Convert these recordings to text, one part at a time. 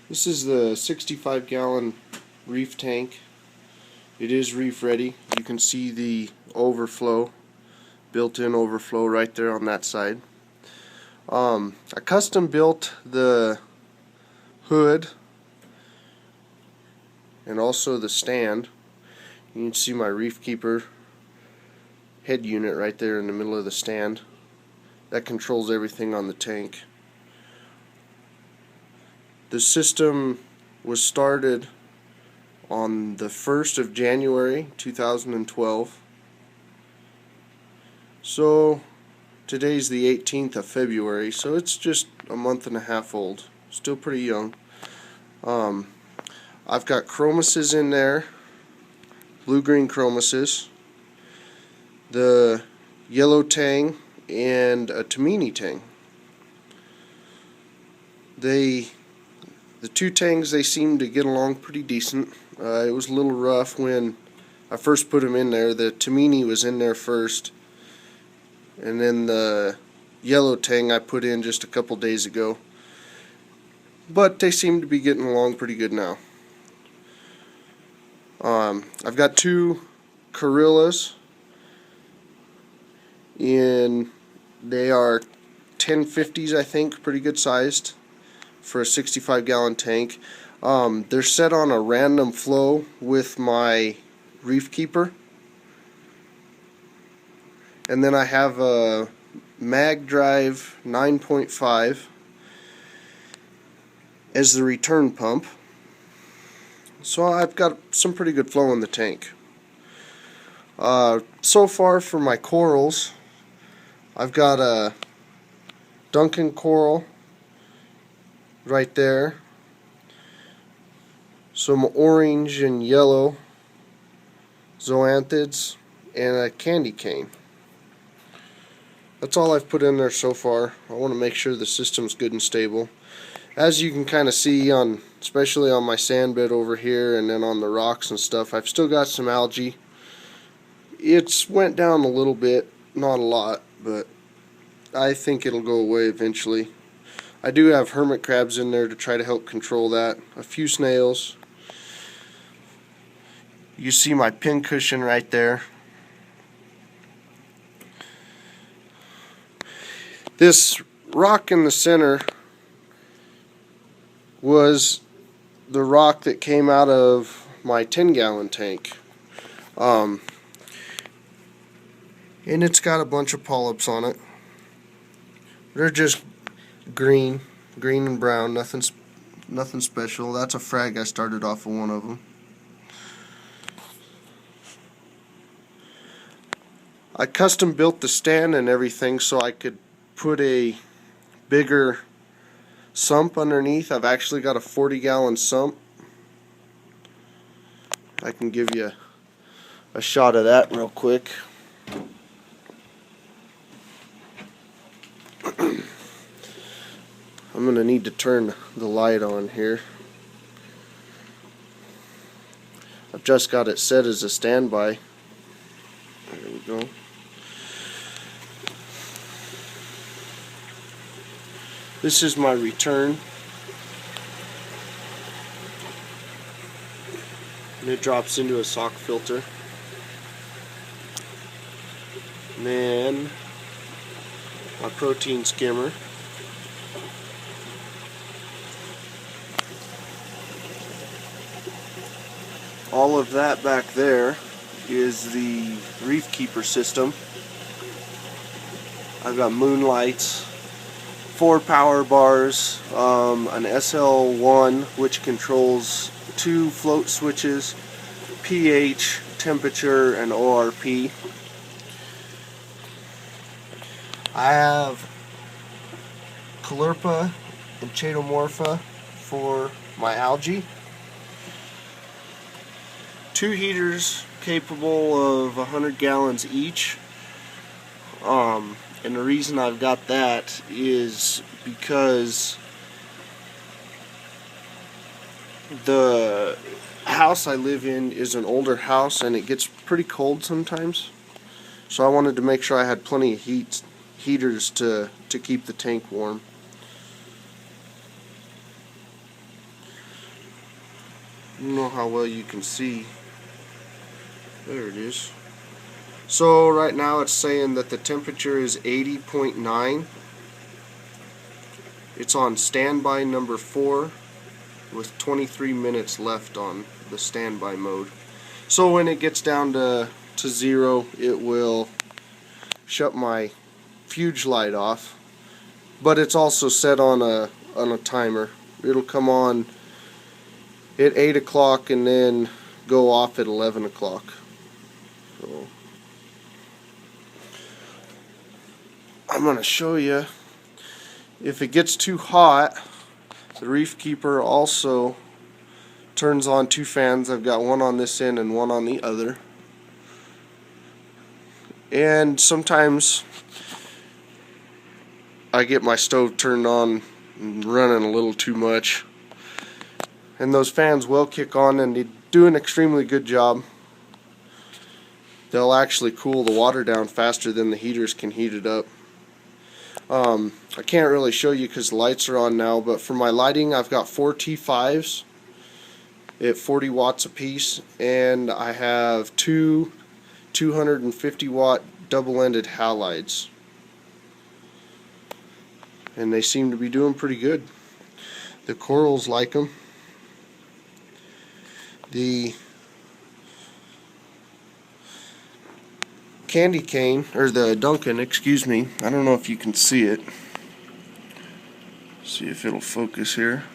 This is the 65-gallon Reef tank. It is reef ready. You can see the overflow, built-in overflow right there on that side. I custom built the hood and also the stand. You can see my Reef Keeper head unit right there in the middle of the stand. That controls everything on the tank. The system was started on the 1st of January 2012. So today's the 18th of February, so it's just a month and a half old. Still pretty young. I've got chromuses in there, blue-green chromuses, the yellow tang, and a Tamini tang. The two tangs, they seem to get along pretty decent. It was a little rough when I first put them in there. The Tamini was in there first, and then the yellow tang I put in just a couple days ago. But they seem to be getting along pretty good now. I've got two Carillas, and they are 1050s, I think, pretty good sized for a 65-gallon tank. They're set on a random flow with my Reef Keeper, and then I have a Mag Drive 9.5 as the return pump. So I've got some pretty good flow in the tank. So far for my corals, I've got a Duncan coral right there, some orange and yellow zoanthids, and a candy cane. That's all I've put in there so far. I want to make sure the system's good and stable. As you can kind of see, especially on my sand bed over here and then on the rocks and stuff, I've still got some algae. It's went down a little bit, not a lot, but I think it'll go away eventually. I do have hermit crabs in there to try to help control that. A few snails. You see my pin cushion right there. This rock in the center was the rock that came out of my 10-gallon tank. And it's got a bunch of polyps on it. They're just green and brown, nothing special. That's a frag I started off of one of them. I custom built the stand and everything so I could put a bigger sump underneath. I've actually got a 40-gallon sump. I can give you a shot of that real quick. I'm going to need to turn the light on here. I've just got it set as a standby. There we go. This is my return. And it drops into a sock filter. And then my protein skimmer. All of that back there is the Reef Keeper system. I've got moonlights, 4 power bars, an SL1 which controls 2 float switches, pH, temperature, and ORP. I have Caulerpa and Chaetomorpha for my algae. 2 heaters capable of 100 gallons each. And the reason I've got that is because the house I live in is an older house and it gets pretty cold sometimes. So I wanted to make sure I had plenty of heaters to keep the tank warm. I don't know how well you can see. There it is. So right now it's saying that the temperature is 80.9. It's on standby number 4 with 23 minutes left on the standby mode. So when it gets down to 0, it will shut my fuge light off, but it's also set on a timer. It'll come on at 8 o'clock and then go off at 11 o'clock. So I'm going to show you, if it gets too hot, the Reef Keeper also turns on 2 fans. I've got one on this end and one on the other. And sometimes I get my stove turned on and running a little too much, and those fans will kick on and they do an extremely good job. They'll actually cool the water down faster than the heaters can heat it up. I can't really show you because the lights are on now, but for my lighting I've got 4 T5s at 40 watts a piece, and I have 2 250 watt double-ended halides, and they seem to be doing pretty good. The corals like them. The candy cane, or the Duncan, excuse me, I don't know if you can see it. See if it'll focus here.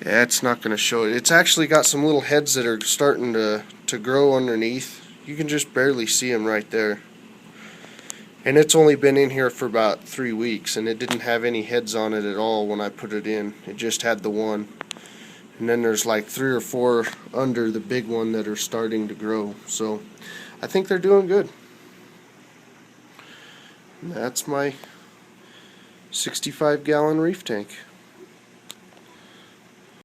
Yeah, it's not going to show it. It's actually got some little heads that are starting to grow underneath. You can just barely see them right there. And it's only been in here for about 3 weeks, and it didn't have any heads on it at all when I put it in. It just had the one. And then there's like 3 or 4 under the big one that are starting to grow. So I think they're doing good. And that's my 65-gallon reef tank.